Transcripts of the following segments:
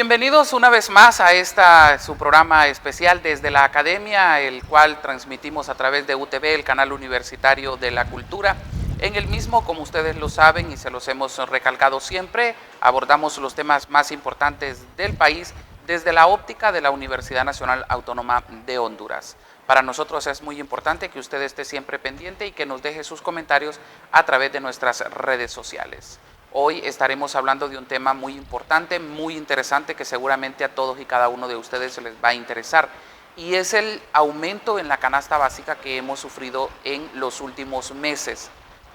Bienvenidos una vez más a su programa especial desde la Academia, el cual transmitimos a través de UTV, el canal universitario de la cultura. En el mismo, como ustedes lo saben y se los hemos recalcado siempre, abordamos los temas más importantes del país desde la óptica de la Universidad Nacional Autónoma de Honduras. Para nosotros es muy importante que usted esté siempre pendiente y que nos deje sus comentarios a través de nuestras redes sociales. Hoy estaremos hablando de un tema muy importante, muy interesante, que seguramente a todos y cada uno de ustedes se les va a interesar, y es el aumento en la canasta básica que hemos sufrido en los últimos meses,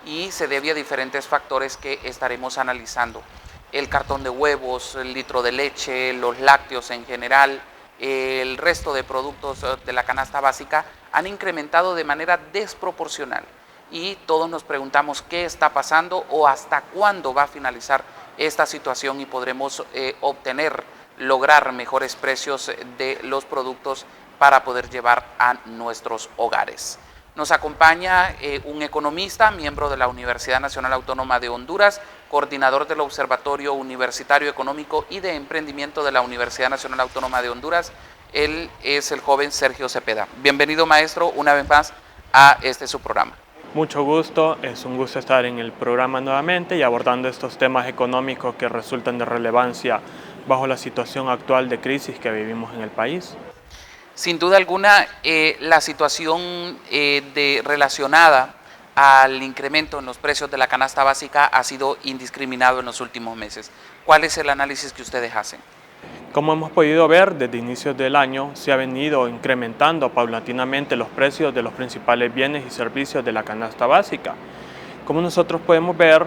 y se debe a diferentes factores que estaremos analizando. El cartón de huevos, el litro de leche, los lácteos en general, el resto de productos de la canasta básica han incrementado de manera desproporcional. Y todos nos preguntamos qué está pasando o hasta cuándo va a finalizar esta situación y podremos lograr mejores precios de los productos para poder llevar a nuestros hogares. Nos acompaña un economista, miembro de la Universidad Nacional Autónoma de Honduras, coordinador del Observatorio Universitario Económico y de Emprendimiento de la Universidad Nacional Autónoma de Honduras. Él es el joven Sergio Cepeda. Bienvenido, maestro, una vez más a su programa. Mucho gusto, es un gusto estar en el programa nuevamente y abordando estos temas económicos que resultan de relevancia bajo la situación actual de crisis que vivimos en el país. Sin duda alguna, la situación relacionada al incremento en los precios de la canasta básica ha sido indiscriminado en los últimos meses. ¿Cuál es el análisis que ustedes hacen? Como hemos podido ver, desde inicios del año se ha venido incrementando paulatinamente los precios de los principales bienes y servicios de la canasta básica. Como nosotros podemos ver,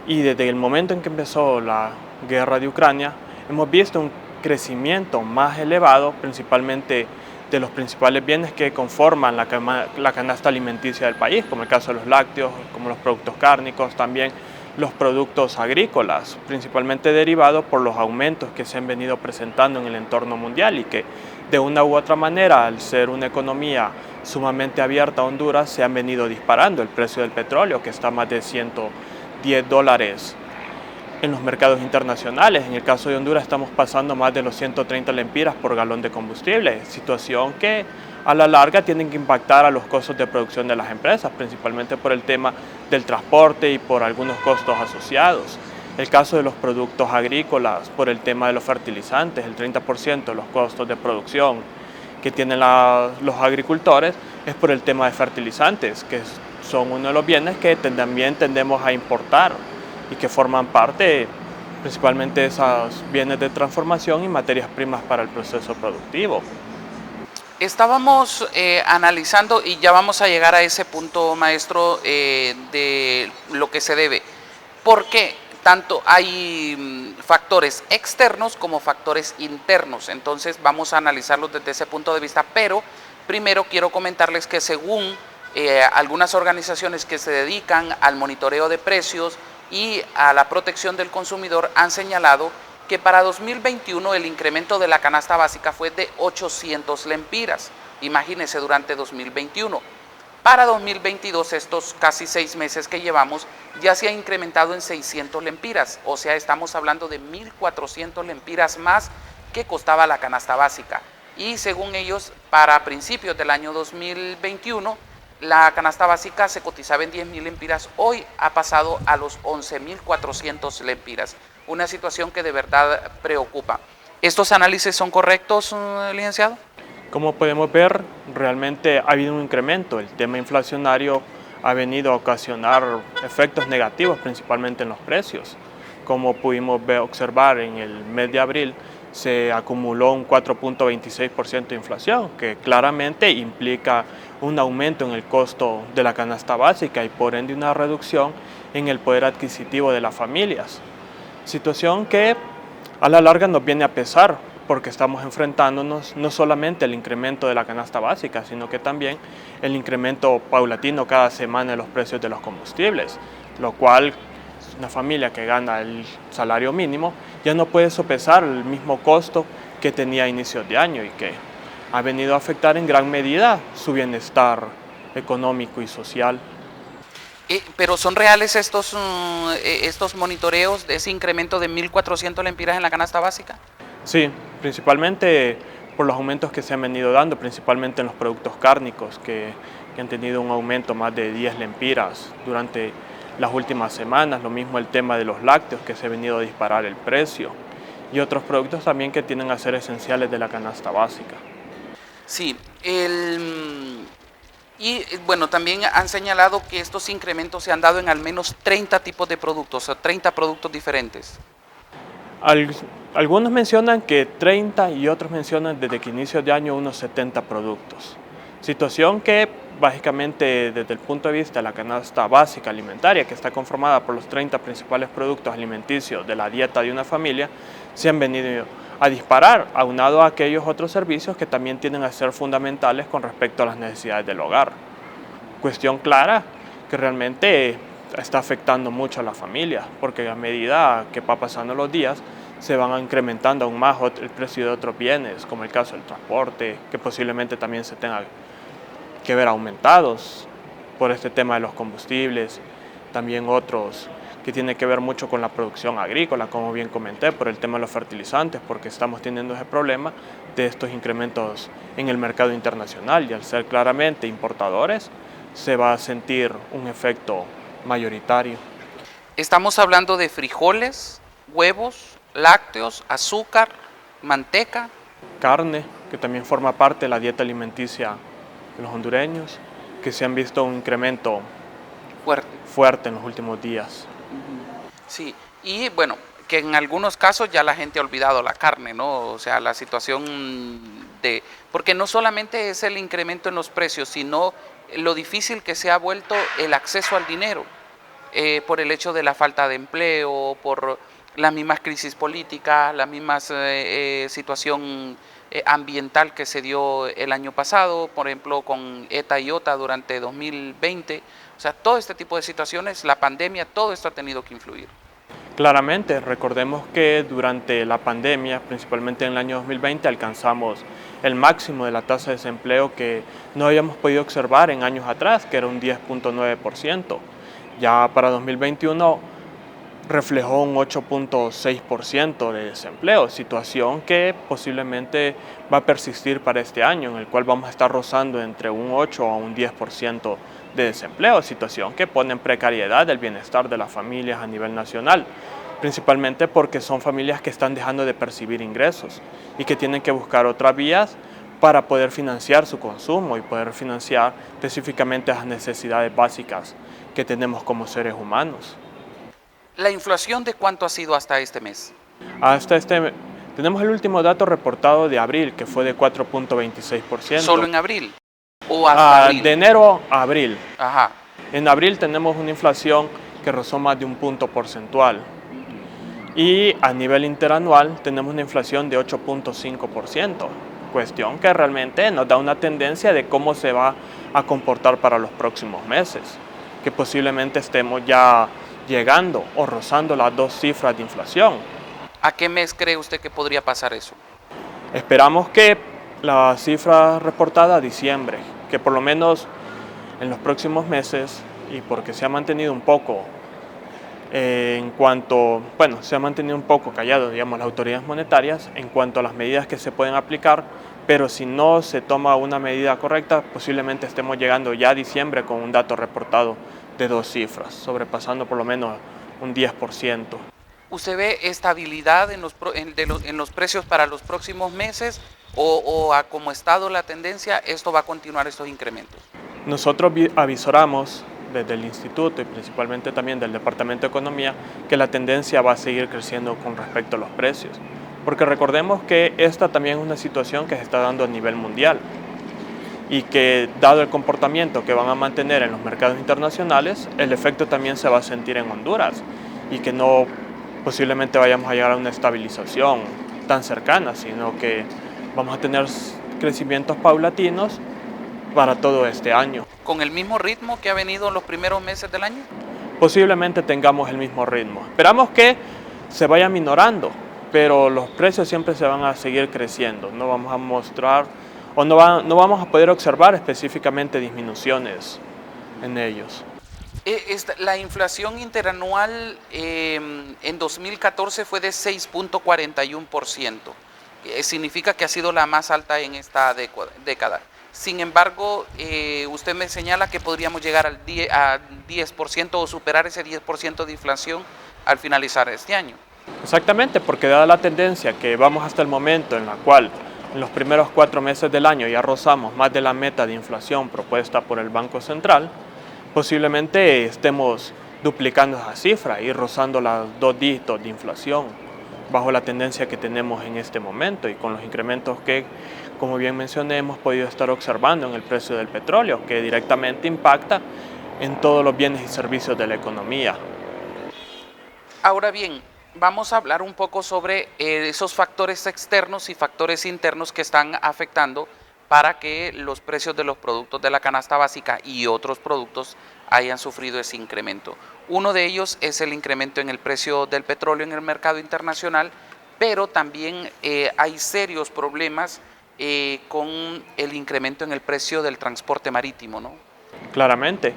y desde el momento en que empezó la guerra de Ucrania, hemos visto un crecimiento más elevado, principalmente de los principales bienes que conforman la canasta alimenticia del país, como el caso de los lácteos, como los productos cárnicos, también los productos agrícolas, principalmente derivados por los aumentos que se han venido presentando en el entorno mundial y que de una u otra manera, al ser una economía sumamente abierta a Honduras, se han venido disparando. El precio del petróleo, que está a más de $110 en los mercados internacionales. En el caso de Honduras estamos pasando más de los 130 lempiras por galón de combustible, situación que a la larga tienen que impactar a los costos de producción de las empresas, principalmente por el tema del transporte y por algunos costos asociados. El caso de los productos agrícolas, por el tema de los fertilizantes, el 30% de los costos de producción que tienen los agricultores es por el tema de fertilizantes, que son uno de los bienes que también tendemos a importar y que forman parte principalmente de esos bienes de transformación y materias primas para el proceso productivo. Estábamos analizando, y ya vamos a llegar a ese punto, maestro, de lo que se debe. ¿Por qué? Tanto hay factores externos como factores internos. Entonces vamos a analizarlos desde ese punto de vista, pero primero quiero comentarles que según algunas organizaciones que se dedican al monitoreo de precios y a la protección del consumidor han señalado que para 2021 el incremento de la canasta básica fue de 800 lempiras, imagínense, durante 2021. Para 2022, estos casi 6 meses que llevamos, ya se ha incrementado en 600 lempiras, o sea, estamos hablando de 1.400 lempiras más que costaba la canasta básica. Y según ellos, para principios del año 2021, la canasta básica se cotizaba en 10.000 lempiras, hoy ha pasado a los 11.400 lempiras. Una situación que de verdad preocupa. ¿Estos análisis son correctos, licenciado? Como podemos ver, realmente ha habido un incremento. El tema inflacionario ha venido a ocasionar efectos negativos, principalmente en los precios. Como pudimos observar en el mes de abril, se acumuló un 4.26% de inflación, que claramente implica un aumento en el costo de la canasta básica y por ende una reducción en el poder adquisitivo de las familias. Situación que a la larga nos viene a pesar porque estamos enfrentándonos no solamente al incremento de la canasta básica, sino que también el incremento paulatino cada semana de los precios de los combustibles, lo cual una familia que gana el salario mínimo ya no puede sopesar el mismo costo que tenía a inicios de año y que ha venido a afectar en gran medida su bienestar económico y social. Pero ¿son reales estos monitoreos de ese incremento de 1.400 lempiras en la canasta básica? Sí, principalmente por los aumentos que se han venido dando, principalmente en los productos cárnicos, que han tenido un aumento más de 10 lempiras durante las últimas semanas. Lo mismo el tema de los lácteos, que se ha venido a disparar el precio, y otros productos también que tienden a ser esenciales de la canasta básica. Sí, y bueno, también han señalado que estos incrementos se han dado en al menos 30 tipos de productos, o 30 productos diferentes. Algunos mencionan que 30 y otros mencionan desde que inicio de año unos 70 productos. Situación que básicamente desde el punto de vista de la canasta básica alimentaria, que está conformada por los 30 principales productos alimenticios de la dieta de una familia, se han venido a disparar, aunado a aquellos otros servicios que también tienden a ser fundamentales con respecto a las necesidades del hogar. Cuestión clara que realmente está afectando mucho a la familia, porque a medida que va pasando los días, se van incrementando aún más el precio de otros bienes, como el caso del transporte, que posiblemente también se tenga que ver aumentados por este tema de los combustibles, también otros que tienen que ver mucho con la producción agrícola, como bien comenté, por el tema de los fertilizantes, porque estamos teniendo ese problema de estos incrementos en el mercado internacional, y al ser claramente importadores, se va a sentir un efecto mayoritario. Estamos hablando de frijoles, huevos, lácteos, azúcar, manteca. Carne, que también forma parte de la dieta alimenticia de los hondureños, que se han visto un incremento fuerte en los últimos días. Sí, y bueno, que en algunos casos ya la gente ha olvidado la carne, ¿no? O sea, la situación de... Porque no solamente es el incremento en los precios, sino lo difícil que se ha vuelto el acceso al dinero, por el hecho de la falta de empleo, por las mismas crisis políticas, la misma situación ambiental que se dio el año pasado, por ejemplo con ETA y OTA durante 2020. O sea, todo este tipo de situaciones, la pandemia, todo esto ha tenido que influir. Claramente, recordemos que durante la pandemia, principalmente en el año 2020, alcanzamos el máximo de la tasa de desempleo que no habíamos podido observar en años atrás, que era un 10.9%. Ya para 2021 reflejó un 8.6% de desempleo, situación que posiblemente va a persistir para este año, en el cual vamos a estar rozando entre un 8 a un 10% de desempleo, situación que pone en precariedad el bienestar de las familias a nivel nacional, principalmente porque son familias que están dejando de percibir ingresos y que tienen que buscar otras vías para poder financiar su consumo y poder financiar específicamente las necesidades básicas que tenemos como seres humanos. ¿La inflación de cuánto ha sido hasta este mes? Tenemos el último dato reportado de abril, que fue de 4.26%. ¿Solo en abril? ¿O hasta abril? De enero a abril. Ajá. En abril tenemos una inflación que rozó más de un punto porcentual. Y a nivel interanual tenemos una inflación de 8.5%. Cuestión que realmente nos da una tendencia de cómo se va a comportar para los próximos meses. Que posiblemente estemos ya llegando o rozando las 2 cifras de inflación. ¿A qué mes cree usted que podría pasar eso? Esperamos que la cifra reportada a diciembre, que por lo menos en los próximos meses, y porque se ha mantenido un poco se ha mantenido un poco callado, digamos, las autoridades monetarias en cuanto a las medidas que se pueden aplicar, pero si no se toma una medida correcta, posiblemente estemos llegando ya a diciembre con un dato reportado de 2 cifras, sobrepasando por lo menos un 10%. ¿Usted ve estabilidad en los precios para los próximos meses o a como ha estado la tendencia, esto va a continuar estos incrementos? Nosotros avisoramos desde el instituto y principalmente también del Departamento de Economía que la tendencia va a seguir creciendo con respecto a los precios, porque recordemos que esta también es una situación que se está dando a nivel mundial y que dado el comportamiento que van a mantener en los mercados internacionales, el efecto también se va a sentir en Honduras y que no posiblemente vayamos a llegar a una estabilización tan cercana, sino que vamos a tener crecimientos paulatinos para todo este año. ¿Con el mismo ritmo que ha venido en los primeros meses del año? Posiblemente tengamos el mismo ritmo. Esperamos que se vaya minorando, pero los precios siempre se van a seguir creciendo. No vamos a mostrar o no vamos a poder observar específicamente disminuciones en ellos. La inflación interanual en 2014 fue de 6.41%. significa que ha sido la más alta en esta década. Sin embargo, usted me señala que podríamos llegar al 10% o superar ese 10% de inflación al finalizar este año. Exactamente, porque dada la tendencia que vamos hasta el momento en la cual en los primeros 4 meses del año ya rozamos más de la meta de inflación propuesta por el Banco Central, posiblemente estemos duplicando esa cifra y rozando los 2 dígitos de inflación bajo la tendencia que tenemos en este momento y con los incrementos que, como bien mencioné, hemos podido estar observando en el precio del petróleo, que directamente impacta en todos los bienes y servicios de la economía. Ahora bien, vamos a hablar un poco sobre esos factores externos y factores internos que están afectando para que los precios de los productos de la canasta básica y otros productos hayan sufrido ese incremento. Uno de ellos es el incremento en el precio del petróleo en el mercado internacional, pero también hay serios problemas con el incremento en el precio del transporte marítimo, ¿no? Claramente,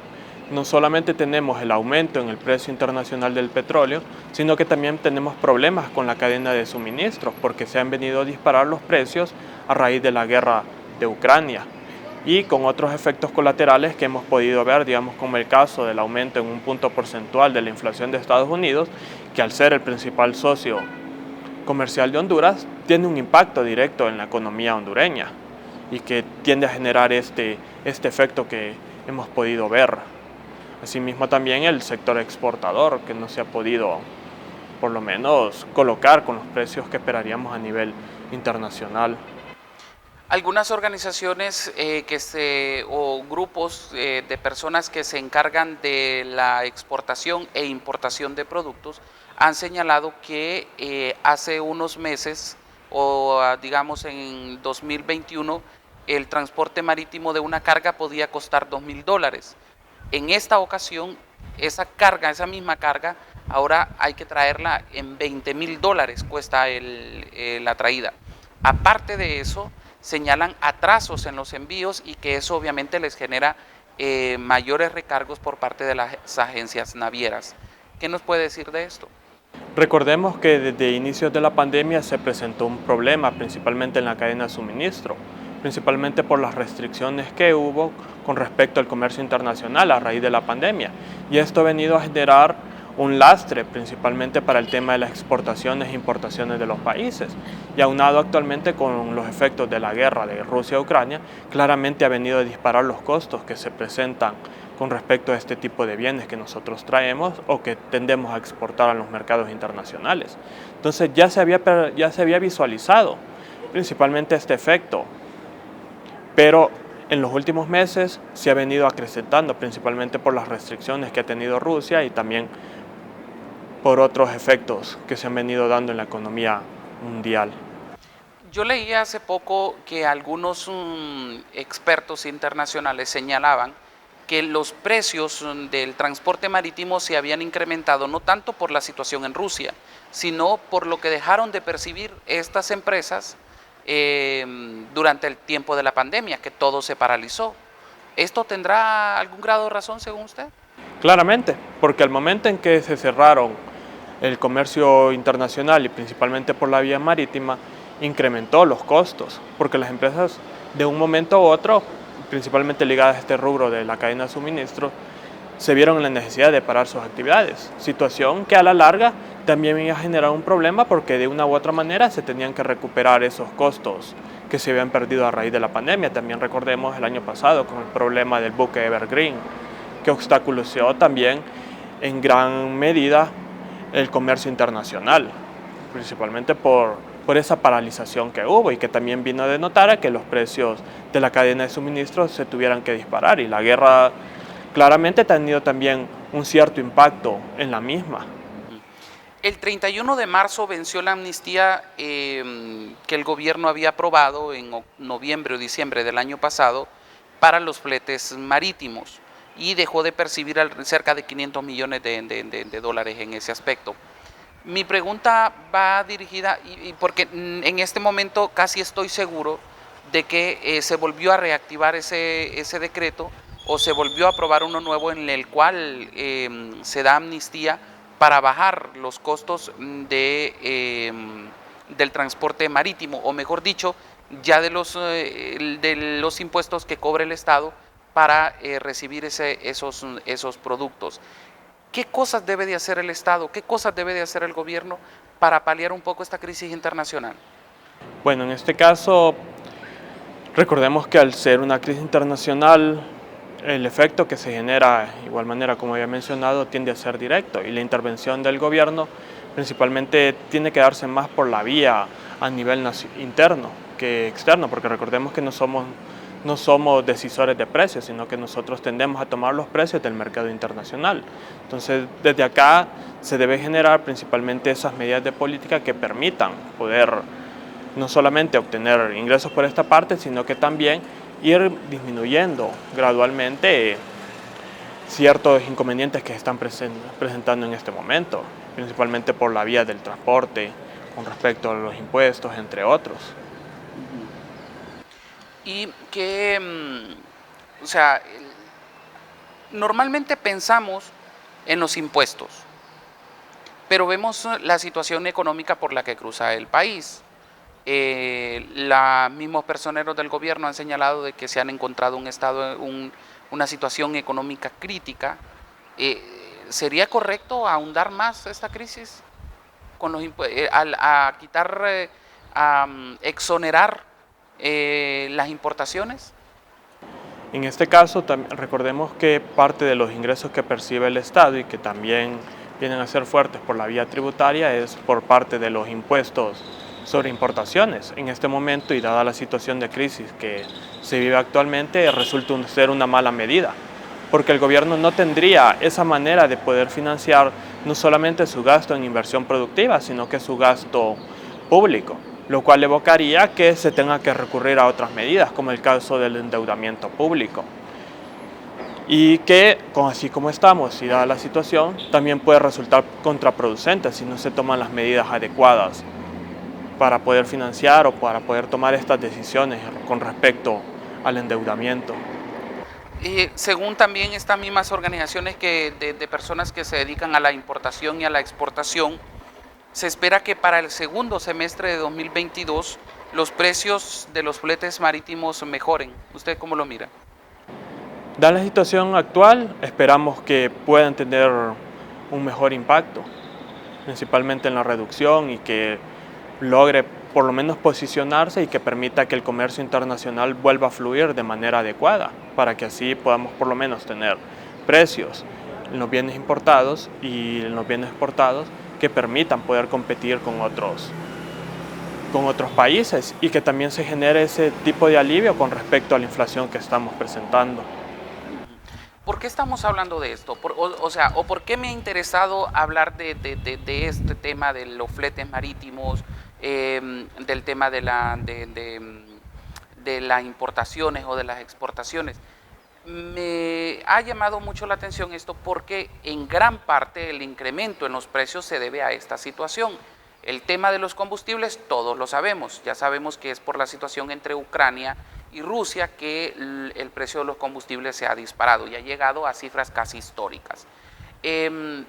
no solamente tenemos el aumento en el precio internacional del petróleo, sino que también tenemos problemas con la cadena de suministros, porque se han venido a disparar los precios a raíz de la guerra de Ucrania y con otros efectos colaterales que hemos podido ver, digamos como el caso del aumento en un punto porcentual de la inflación de Estados Unidos, que al ser el principal socio comercial de Honduras, tiene un impacto directo en la economía hondureña y que tiende a generar este efecto que hemos podido ver. Asimismo también el sector exportador, que no se ha podido por lo menos colocar con los precios que esperaríamos a nivel internacional. Algunas organizaciones o grupos de personas que se encargan de la exportación e importación de productos han señalado que hace unos meses o digamos en 2021 el transporte marítimo de una carga podía costar $2,000. En esta ocasión esa misma carga, ahora hay que traerla en $20,000, cuesta la traída. Aparte de eso, señalan atrasos en los envíos y que eso obviamente les genera mayores recargos por parte de las agencias navieras. ¿Qué nos puede decir de esto? Recordemos que desde inicios de la pandemia se presentó un problema, principalmente en la cadena de suministro, principalmente por las restricciones que hubo con respecto al comercio internacional a raíz de la pandemia. Y esto ha venido a generar un lastre principalmente para el tema de las exportaciones e importaciones de los países. Y aunado actualmente con los efectos de la guerra de Rusia a Ucrania, claramente ha venido a disparar los costos que se presentan con respecto a este tipo de bienes que nosotros traemos o que tendemos a exportar a los mercados internacionales. Entonces ya se había visualizado principalmente este efecto, pero en los últimos meses se ha venido acrecentando principalmente por las restricciones que ha tenido Rusia y también por otros efectos que se han venido dando en la economía mundial. Yo leí hace poco que algunos expertos internacionales señalaban que los precios del transporte marítimo se habían incrementado no tanto por la situación en Rusia, sino por lo que dejaron de percibir estas empresas durante el tiempo de la pandemia, que todo se paralizó. ¿Esto tendrá algún grado de razón según usted? Claramente, porque al momento en que se cerraron el comercio internacional y principalmente por la vía marítima, incrementó los costos, porque las empresas de un momento a otro, principalmente ligadas a este rubro de la cadena de suministro, se vieron en la necesidad de parar sus actividades, situación que a la larga también iba a generar un problema porque de una u otra manera se tenían que recuperar esos costos que se habían perdido a raíz de la pandemia. También recordemos el año pasado con el problema del buque Evergreen, que obstaculizó también en gran medida el comercio internacional, principalmente por esa paralización que hubo y que también vino a denotar a que los precios de la cadena de suministros se tuvieran que disparar y la guerra claramente ha tenido también un cierto impacto en la misma. El 31 de marzo venció la amnistía que el gobierno había aprobado en noviembre o diciembre del año pasado para los fletes marítimos y dejó de percibir cerca de 500 millones de dólares en ese aspecto. Mi pregunta va dirigida, y porque en este momento casi estoy seguro de que se volvió a reactivar ese decreto o se volvió a aprobar uno nuevo en el cual se da amnistía para bajar los costos de del transporte marítimo, o mejor dicho, ya de los impuestos que cobra el Estado para recibir esos productos. ¿Qué cosas debe de hacer el Estado? ¿Qué cosas debe de hacer el gobierno para paliar un poco esta crisis internacional? Bueno, en este caso, recordemos que al ser una crisis internacional, el efecto que se genera, de igual manera como había mencionado, tiende a ser directo y la intervención del gobierno principalmente tiene que darse más por la vía a nivel interno que externo, porque recordemos que no somos decisores de precios, sino que nosotros tendemos a tomar los precios del mercado internacional. Entonces, desde acá se debe generar principalmente esas medidas de política que permitan poder no solamente obtener ingresos por esta parte, sino que también ir disminuyendo gradualmente ciertos inconvenientes que se están presentando en este momento, principalmente por la vía del transporte, con respecto a los impuestos, entre otros. Y que, o sea, normalmente pensamos en los impuestos, pero vemos la situación económica por la que cruza el país. Los mismos personeros del gobierno han señalado de que se han encontrado una situación económica crítica. ¿Sería correcto ahondar más esta crisis con a quitar, exonerar las importaciones? En este caso, recordemos que parte de los ingresos que percibe el Estado y que también vienen a ser fuertes por la vía tributaria es por parte de los impuestos sobre importaciones. En este momento y dada la situación de crisis que se vive actualmente, resulta ser una mala medida, porque el gobierno no tendría esa manera de poder financiar no solamente su gasto en inversión productiva, sino que su gasto público, lo cual evocaría que se tenga que recurrir a otras medidas, como el caso del endeudamiento público. Y que, así como estamos y dada la situación, también puede resultar contraproducente si no se toman las medidas adecuadas para poder financiar o para poder tomar estas decisiones con respecto al endeudamiento. Según también estas mismas organizaciones de personas que se dedican a la importación y a la exportación, se espera que para el segundo semestre de 2022 los precios de los fletes marítimos mejoren. ¿Usted cómo lo mira? Dada la situación actual, esperamos que puedan tener un mejor impacto, principalmente en la reducción y que logre por lo menos posicionarse y que permita que el comercio internacional vuelva a fluir de manera adecuada, para que así podamos por lo menos tener precios en los bienes importados y en los bienes exportados que permitan poder competir con otros países y que también se genere ese tipo de alivio con respecto a la inflación que estamos presentando. ¿Por qué estamos hablando de esto? ¿O por qué me ha interesado hablar de este tema de los fletes marítimos, del tema de las importaciones o de las exportaciones? Me ha llamado mucho la atención esto porque en gran parte el incremento en los precios se debe a esta situación. El tema de los combustibles todos lo sabemos, ya sabemos que es por la situación entre Ucrania y Rusia que el precio de los combustibles se ha disparado y ha llegado a cifras casi históricas.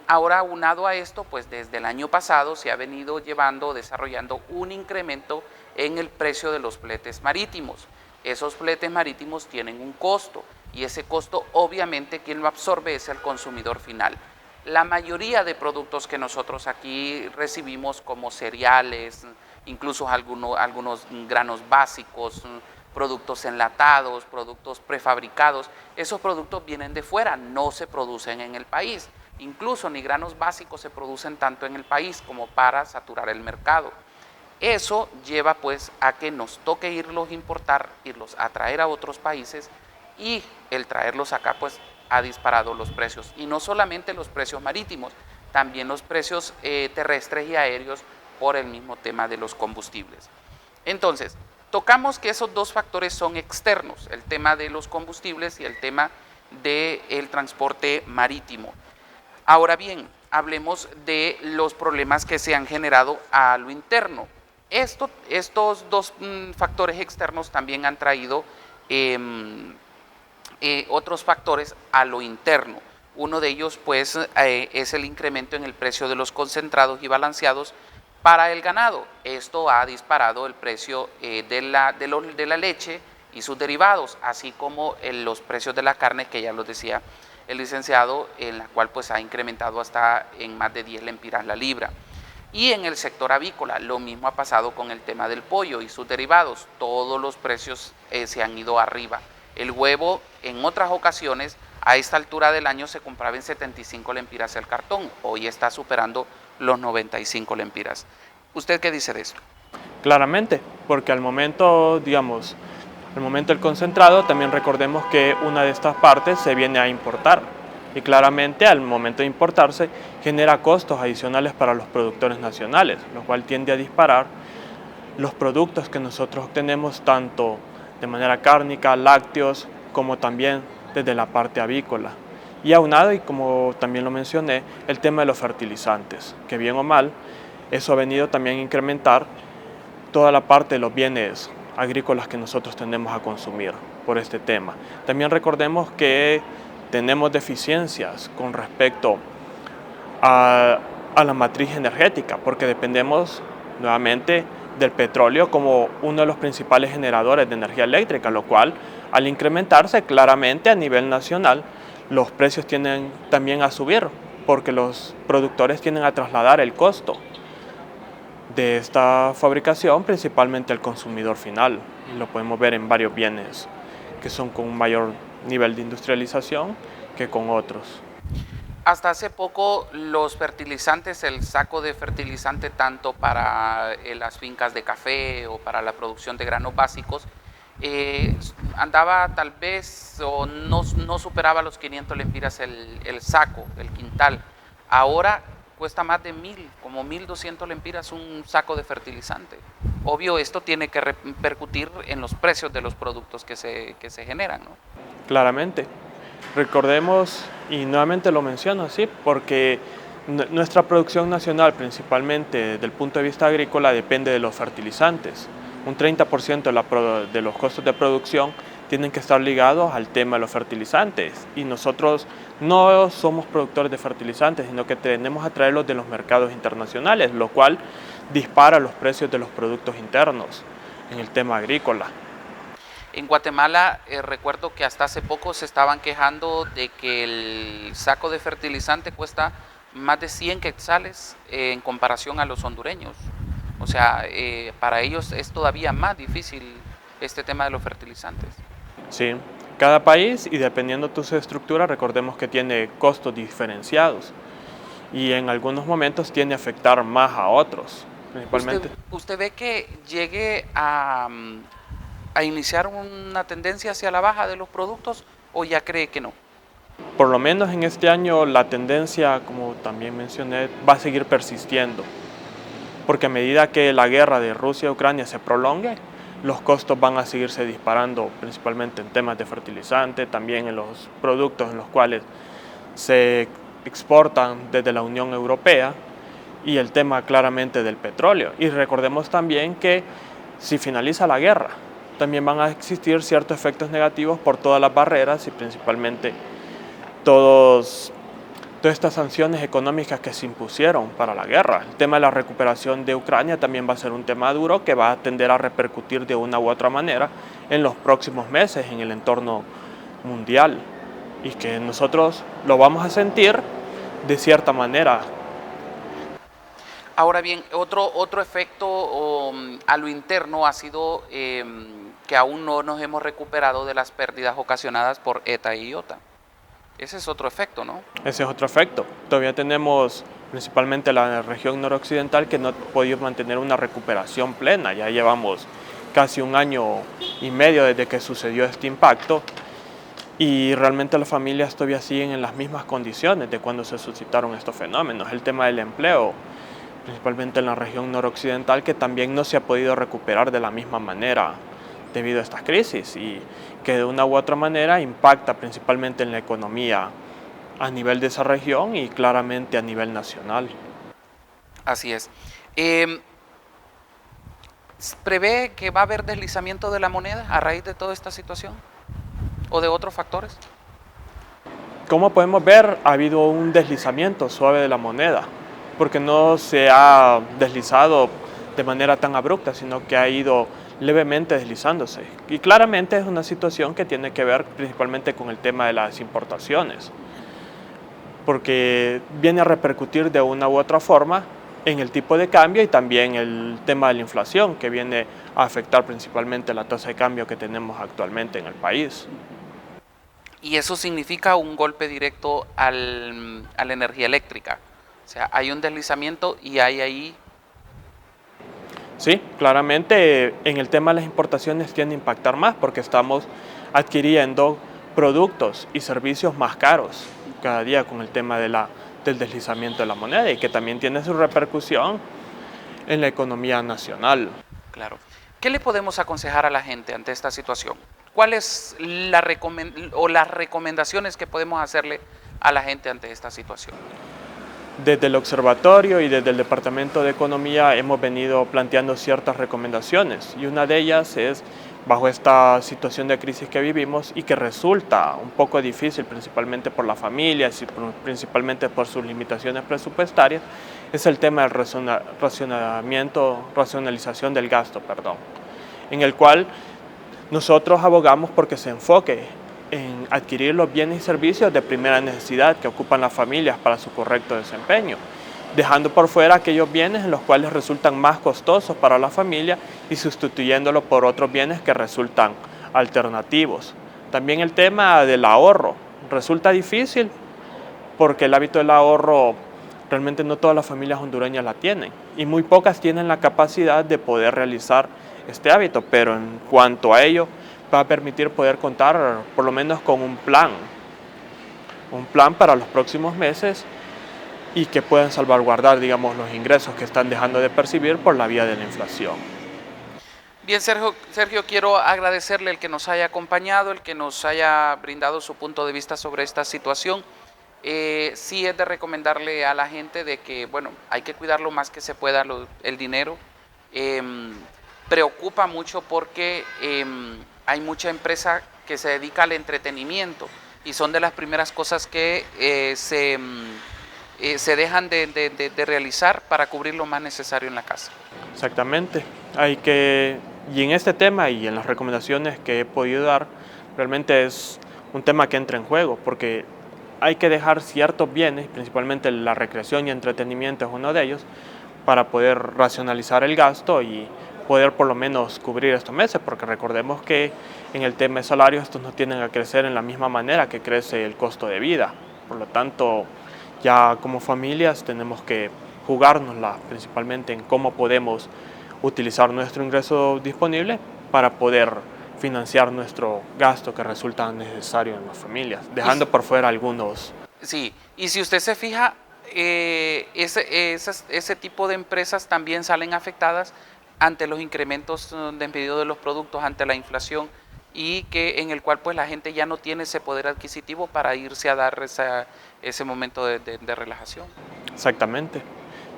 Ahora, aunado a esto, pues desde el año pasado se ha venido desarrollando un incremento en el precio de los fletes marítimos. Esos fletes marítimos tienen un costo y ese costo obviamente quien lo absorbe es el consumidor final. La mayoría de productos que nosotros aquí recibimos como cereales, incluso algunos granos básicos, productos enlatados, productos prefabricados, esos productos vienen de fuera, no se producen en el país. Incluso ni granos básicos se producen tanto en el país como para saturar el mercado. Eso lleva pues a que nos toque irlos a importar, irlos a traer a otros países y el traerlos acá pues ha disparado los precios. Y no solamente los precios marítimos, también los precios terrestres y aéreos por el mismo tema de los combustibles. Entonces, tocamos que esos dos factores son externos, el tema de los combustibles y el tema del transporte marítimo. Ahora bien, hablemos de los problemas que se han generado a lo interno. Estos dos factores externos también han traído otros factores a lo interno. Uno de ellos pues es el incremento en el precio de los concentrados y balanceados Para el ganado, esto ha disparado el precio de la leche y sus derivados, así como los precios de la carne, que ya los decía el licenciado, en la cual pues ha incrementado hasta en más de 10 lempiras la libra. Y en el sector avícola, lo mismo ha pasado con el tema del pollo y sus derivados. Todos los precios se han ido arriba. El huevo, en otras ocasiones, a esta altura del año se compraba en 75 lempiras el cartón. Hoy está superando los 95 lempiras. ¿Usted qué dice de eso? Claramente, porque al momento, digamos, al momento del concentrado, también recordemos que una de estas partes se viene a importar. Y claramente al momento de importarse genera costos adicionales para los productores nacionales, lo cual tiende a disparar los productos que nosotros obtenemos tanto de manera cárnica, lácteos, como también desde la parte avícola. Y aunado, y como también lo mencioné, el tema de los fertilizantes, que bien o mal, eso ha venido también a incrementar toda la parte de los bienes agrícolas que nosotros tendemos a consumir por este tema. También recordemos que tenemos deficiencias con respecto a la matriz energética, porque dependemos nuevamente del petróleo como uno de los principales generadores de energía eléctrica, lo cual al incrementarse claramente a nivel nacional, los precios tienden también a subir, porque los productores tienden a trasladar el costo de esta fabricación principalmente al consumidor final. Y lo podemos ver en varios bienes que son con un mayor nivel de industrialización que con otros. Hasta hace poco los fertilizantes, el saco de fertilizante tanto para las fincas de café o para la producción de granos básicos, andaba tal vez o no superaba los 500 lempiras el saco, el quintal. Ahora cuesta más de 1000, como 1200 lempiras un saco de fertilizante. Obvio, esto tiene que repercutir en los precios de los productos que se generan, ¿no? Claramente. Recordemos, y nuevamente lo menciono así, porque nuestra producción nacional, principalmente desde el punto de vista agrícola, depende de los fertilizantes. Un 30% de los costos de producción tienen que estar ligados al tema de los fertilizantes. Y nosotros no somos productores de fertilizantes, sino que tenemos a traerlos de los mercados internacionales, lo cual dispara los precios de los productos internos en el tema agrícola. En Guatemala, recuerdo que hasta hace poco se estaban quejando de que el saco de fertilizante cuesta más de 100 quetzales en comparación a los hondureños. O sea, para ellos es todavía más difícil este tema de los fertilizantes. Sí, cada país, y dependiendo de su estructura, recordemos que tiene costos diferenciados y en algunos momentos tiende a afectar más a otros, principalmente. ¿Usted ve que llegue a iniciar una tendencia hacia la baja de los productos o ya cree que no? Por lo menos en este año la tendencia, como también mencioné, va a seguir persistiendo, porque a medida que la guerra de Rusia y Ucrania se prolongue, los costos van a seguirse disparando, principalmente en temas de fertilizante, también en los productos en los cuales se exportan desde la Unión Europea, y el tema claramente del petróleo. Y recordemos también que si finaliza la guerra, también van a existir ciertos efectos negativos por todas las barreras y principalmente todas estas sanciones económicas que se impusieron para la guerra. El tema de la recuperación de Ucrania también va a ser un tema duro que va a tender a repercutir de una u otra manera en los próximos meses en el entorno mundial y que nosotros lo vamos a sentir de cierta manera. Ahora bien, otro efecto a lo interno ha sido que aún no nos hemos recuperado de las pérdidas ocasionadas por ETA y IOTA. Ese es otro efecto, ¿no? Ese es otro efecto. Todavía tenemos principalmente la región noroccidental que no ha podido mantener una recuperación plena. Ya llevamos casi 1 año y medio desde que sucedió este impacto y realmente las familias todavía siguen en las mismas condiciones de cuando se suscitaron estos fenómenos. El tema del empleo, principalmente en la región noroccidental, que también no se ha podido recuperar de la misma manera debido a estas crisis y que de una u otra manera impacta principalmente en la economía a nivel de esa región y claramente a nivel nacional. Así es. ¿Prevé que va a haber deslizamiento de la moneda a raíz de toda esta situación o de otros factores? Como podemos ver, ha habido un deslizamiento suave de la moneda, porque no se ha deslizado de manera tan abrupta, sino que ha ido levemente deslizándose. Y claramente es una situación que tiene que ver principalmente con el tema de las importaciones, porque viene a repercutir de una u otra forma en el tipo de cambio y también el tema de la inflación, que viene a afectar principalmente la tasa de cambio que tenemos actualmente en el país. Y eso significa un golpe directo a la energía eléctrica. O sea, hay un deslizamiento y hay ahí... Sí, claramente en el tema de las importaciones tiende a impactar más porque estamos adquiriendo productos y servicios más caros cada día con el tema del deslizamiento de la moneda y que también tiene su repercusión en la economía nacional. Claro. ¿Qué le podemos aconsejar a la gente ante esta situación? ¿Cuáles las recomendaciones que podemos hacerle a la gente ante esta situación? Desde el observatorio y desde el Departamento de Economía hemos venido planteando ciertas recomendaciones y una de ellas es, bajo esta situación de crisis que vivimos y que resulta un poco difícil principalmente por las familias y principalmente por sus limitaciones presupuestarias, es el tema del racionalización del gasto, en el cual nosotros abogamos porque se enfoque en adquirir los bienes y servicios de primera necesidad que ocupan las familias para su correcto desempeño, dejando por fuera aquellos bienes en los cuales resultan más costosos para la familia y sustituyéndolo por otros bienes que resultan alternativos. También el tema del ahorro resulta difícil porque el hábito del ahorro realmente no todas las familias hondureñas la tienen y muy pocas tienen la capacidad de poder realizar este hábito, pero en cuanto a ello va a permitir poder contar por lo menos con un plan para los próximos meses y que puedan salvaguardar, digamos, los ingresos que están dejando de percibir por la vía de la inflación. Bien, Sergio, quiero agradecerle el que nos haya acompañado, el que nos haya brindado su punto de vista sobre esta situación. Sí es de recomendarle a la gente de que, bueno, hay que cuidar lo más que se pueda el dinero. Preocupa mucho porque hay mucha empresa que se dedica al entretenimiento y son de las primeras cosas que se dejan de realizar para cubrir lo más necesario en la casa. Exactamente. Y en este tema y en las recomendaciones que he podido dar, realmente es un tema que entra en juego, porque hay que dejar ciertos bienes, principalmente la recreación y entretenimiento es uno de ellos, para poder racionalizar el gasto y poder por lo menos cubrir estos meses, porque recordemos que en el tema de salarios estos no tienden a crecer en la misma manera que crece el costo de vida. Por lo tanto, ya como familias tenemos que jugárnosla principalmente en cómo podemos utilizar nuestro ingreso disponible para poder financiar nuestro gasto que resulta necesario en las familias, dejando por fuera algunos. Sí, y si usted se fija, ese tipo de empresas también salen afectadas ante los incrementos de envío de los productos, ante la inflación, y que en el cual pues la gente ya no tiene ese poder adquisitivo para irse a dar ese momento de relajación. Exactamente,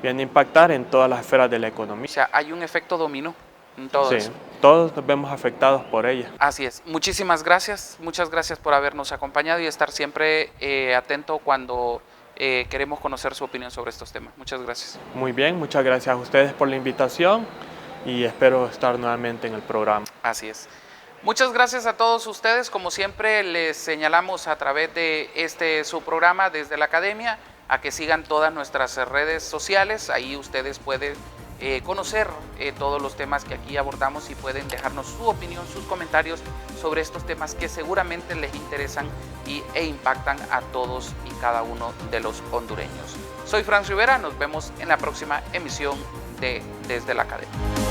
viene a impactar en todas las esferas de la economía. O sea, hay un efecto dominó en todo eso. Todos nos vemos afectados por ella. Así es. Muchísimas gracias, muchas gracias por habernos acompañado y estar siempre atento cuando queremos conocer su opinión sobre estos temas. Muchas gracias. Muy bien, muchas gracias a ustedes por la invitación y espero estar nuevamente en el programa. Así es. Muchas gracias a todos ustedes. Como siempre les señalamos a través de su programa desde la Academia a que sigan todas nuestras redes sociales. Ahí ustedes pueden conocer todos los temas que aquí abordamos y pueden dejarnos su opinión, sus comentarios sobre estos temas que seguramente les interesan e impactan a todos y cada uno de los hondureños. Soy Franz Rivera, nos vemos en la próxima emisión de Desde la Academia.